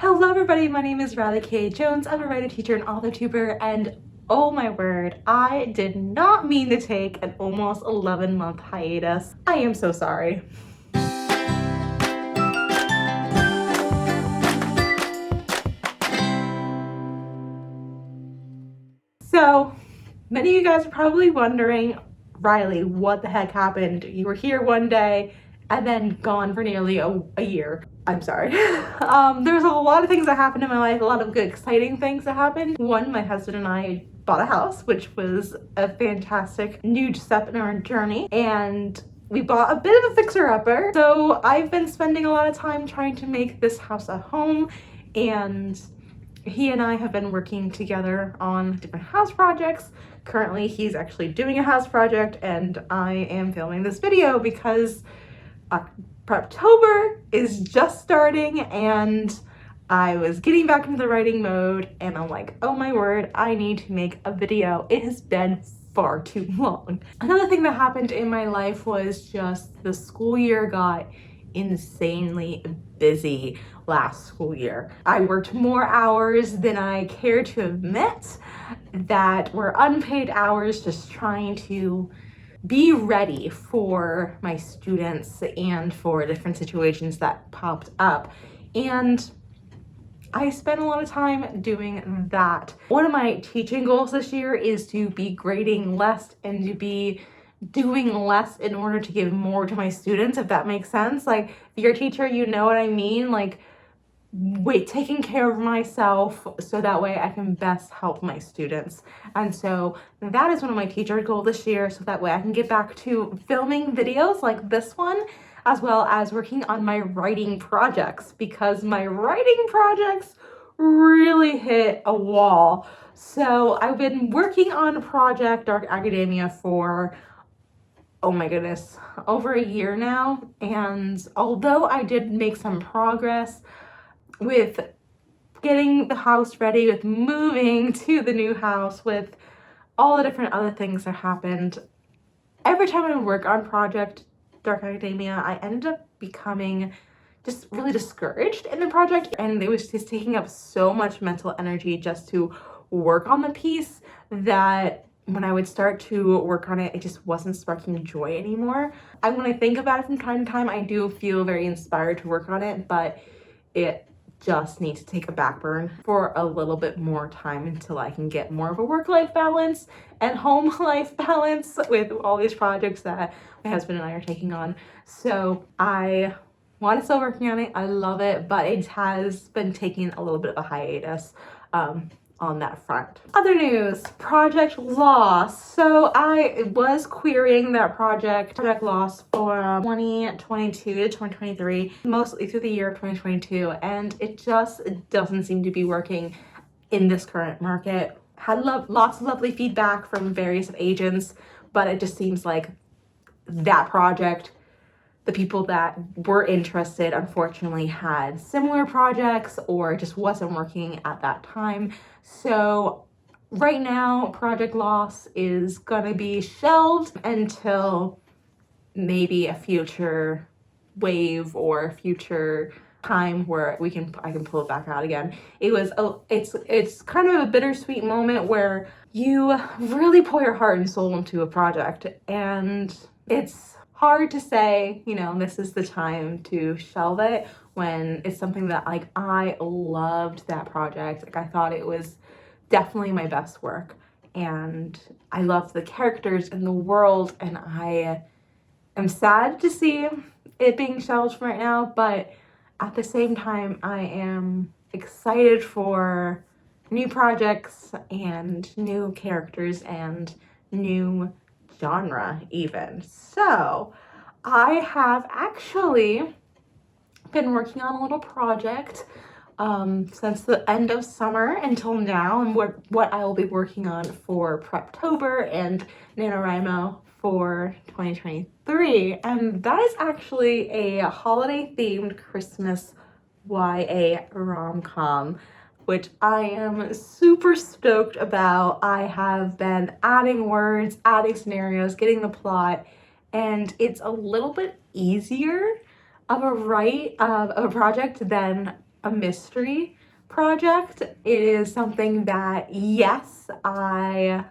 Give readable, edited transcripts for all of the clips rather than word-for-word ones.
Hello everybody, my name is Riley K. Jones. I'm a writer, teacher, and author tuber, and oh my word, I did not mean to take an almost 11-month hiatus. I am so sorry. So, many of you guys are probably wondering, Riley, what the heck happened? You were here one day and then gone for nearly a year. I'm sorry. There's a lot of things that happened in my life, a lot of good, exciting things that happened. One, my husband and I bought a house, which was a fantastic new step in our journey, and we bought a bit of a fixer-upper. So I've been spending a lot of time trying to make this house a home, and he and I have been working together on different house projects. Currently, he's actually doing a house project, and I am filming this video because Preptober is just starting and I was getting back into the writing mode, and I'm like, oh my word, I need to make a video. It has been far too long. Another thing that happened in my life was just the school year got insanely busy last school year. I worked more hours than I care to admit that were unpaid hours, just trying to be ready for my students and for different situations that popped up. And I spent a lot of time doing that. One of my teaching goals this year is to be grading less and to be doing less in order to give more to my students, if that makes sense. Like, if you're a teacher, you know what I mean. Like, taking care of myself so that way I can best help my students. And so that is one of my teacher goals this year, so that way I can get back to filming videos like this one, as well as working on my writing projects, because my writing projects really hit a wall. So I've been working on Project Dark Academia for, oh my goodness, over a year now. And although I did make some progress with getting the house ready, with moving to the new house, with all the different other things that happened, every time I would work on Project Dark Academia, I ended up becoming just really discouraged in the project, and it was just taking up so much mental energy just to work on the piece that when I would start to work on it, it just wasn't sparking joy anymore. And when I think about it from time to time, I do feel very inspired to work on it, but it just need to take a back burn for a little bit more time until I can get more of a work-life balance and home life balance with all these projects that my husband and I are taking on. So I want to still working on it. I love it, but it has been taking a little bit of a hiatus on that front. Other news, Project Lost. So I was querying that Project Lost for 2022 to 2023, mostly through the year of 2022, and it just doesn't seem to be working in this current market. Had lots of lovely feedback from various agents, but it just seems like that project, the people that were interested unfortunately had similar projects or just wasn't working at that time. So right now, Project Lost is gonna be shelved until maybe a future wave or a future time where I can pull it back out again. It's kind of a bittersweet moment where you really pour your heart and soul into a project, and it's hard to say, you know, this is the time to shelve it when it's something that, like, I loved that project. Like, I thought it was definitely my best work, and I loved the characters and the world, and I am sad to see it being shelved right now, but at the same time, I am excited for new projects and new characters and new genre even. So I have actually been working on a little project since the end of summer until now, and what I will be working on for Preptober and Nanowrimo for 2023. And that is actually a holiday themed Christmas YA rom-com, which I am super stoked about. I have been adding words, adding scenarios, getting the plot, and it's a little bit easier of a project than a mystery project. It is something that, yes, I'm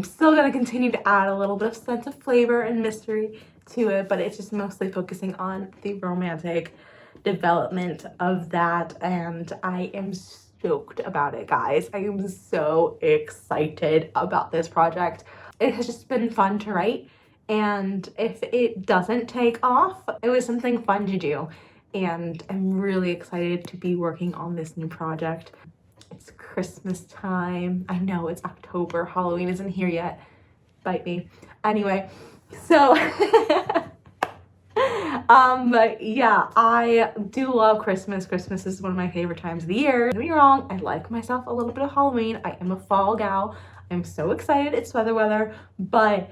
still going to continue to add a little bit of sense of flavor and mystery to it, but it's just mostly focusing on the romantic development of that, and I am stoked about it, guys. I am so excited about this project. It has just been fun to write, and if it doesn't take off, it was something fun to do, and I'm really excited to be working on this new project. It's Christmas time. I know it's October. Halloween isn't here yet. Bite me. Anyway, so but yeah, I do love Christmas. Christmas is one of my favorite times of the year. Don't get me wrong, I like myself a little bit of Halloween. I am a fall gal. I'm so excited. It's weather, but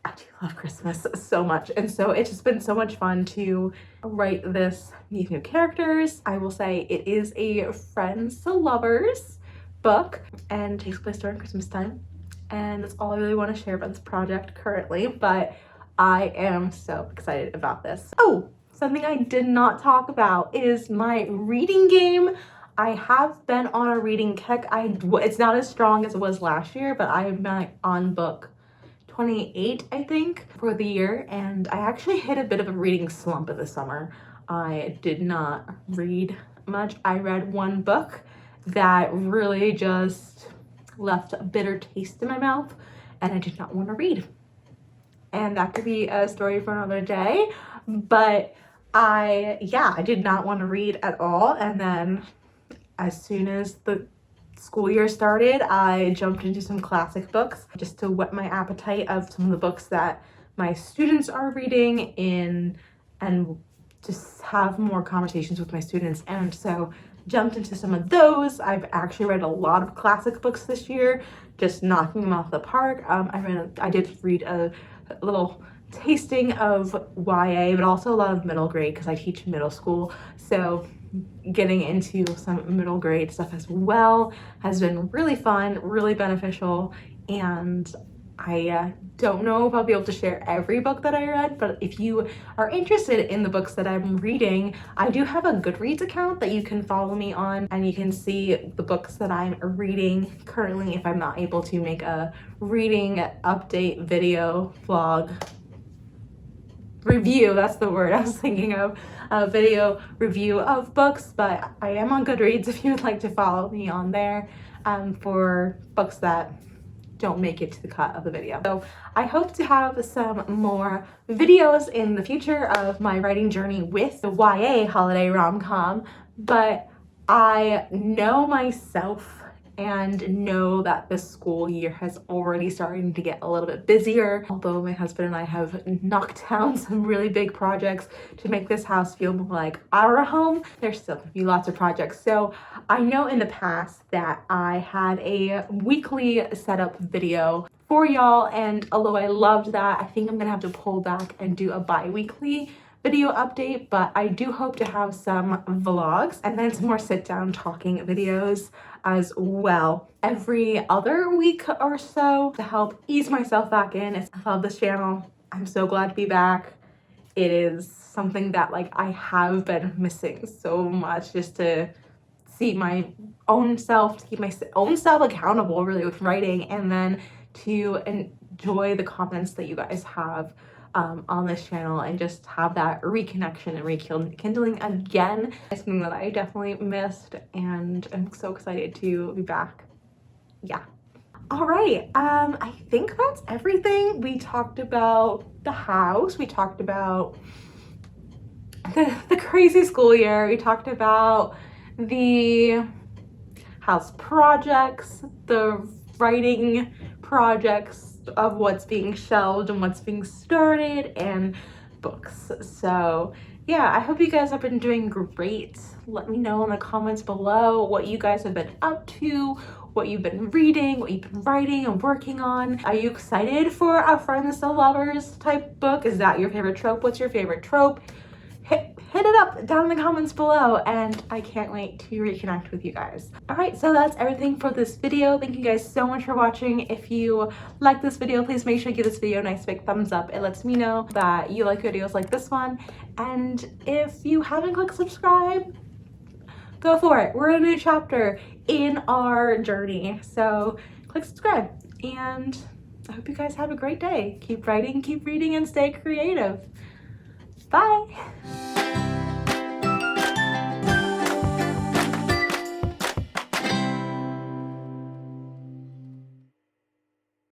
I do love Christmas so much. And so it's just been so much fun to write these new characters. I will say it is a friends to lovers book and takes place during Christmas time. And that's all I really want to share about this project currently, but I am so excited about this. Oh, something I did not talk about is my reading game. I have been on a reading kick. It's not as strong as it was last year, but I am on book 28, I think, for the year, and I actually hit a bit of a reading slump of the summer. I did not read much. I read one book that really just left a bitter taste in my mouth, and I did not want to read. And that could be a story for another day, but I did not want to read at all. And then as soon as the school year started, I jumped into some classic books just to whet my appetite of some of the books that my students are reading in, and just have more conversations with my students. And so jumped into some of those. I've actually read a lot of classic books this year, just knocking them off the park. I did read a little tasting of YA, but also a lot of middle grade because I teach middle school. So getting into some middle grade stuff as well has been really fun, really beneficial, and I don't know if I'll be able to share every book that I read, but if you are interested in the books that I'm reading, I do have a Goodreads account that you can follow me on, and you can see the books that I'm reading currently if I'm not able to make a reading update video vlog review. That's the word I was thinking of, a video review of books, but I am on Goodreads if you would like to follow me on there for books that don't make it to the cut of the video. So I hope to have some more videos in the future of my writing journey with the YA holiday rom-com, but I know myself and know that this school year has already started to get a little bit busier. Although my husband and I have knocked down some really big projects to make this house feel more like our home, there's still gonna be lots of projects. So I know in the past that I had a weekly setup video for y'all, and although I loved that, I think I'm gonna have to pull back and do a bi-weekly video update, but I do hope to have some vlogs and then some more sit-down talking videos as well every other week or so to help ease myself back in. I love this channel. I'm so glad to be back. It is something that I have been missing so much, just to see my own self, to keep my own self accountable really with writing, and then to enjoy the comments that you guys have on this channel and just have that reconnection and rekindling again. It's something that I definitely missed, and I'm so excited to be back. Yeah. All right, I think that's everything. We talked about the house, we talked about the crazy school year, we talked about the house projects, the writing projects of what's being shelved and what's being started, and books. So yeah, I hope you guys have been doing great. Let me know in the comments below what you guys have been up to, what you've been reading, what you've been writing and working on. Are you excited for a friends to lovers type book? Is that your favorite trope? What's your favorite trope? hit it up down in the comments below, and I can't wait to reconnect with you guys. All right, so that's everything for this video. Thank you guys so much for watching. If you like this video, please make sure to give this video a nice big thumbs up. It lets me know that you like videos like this one. And if you haven't clicked subscribe, go for it. We're in a new chapter in our journey. So click subscribe, and I hope you guys have a great day. Keep writing, keep reading, and stay creative. Bye.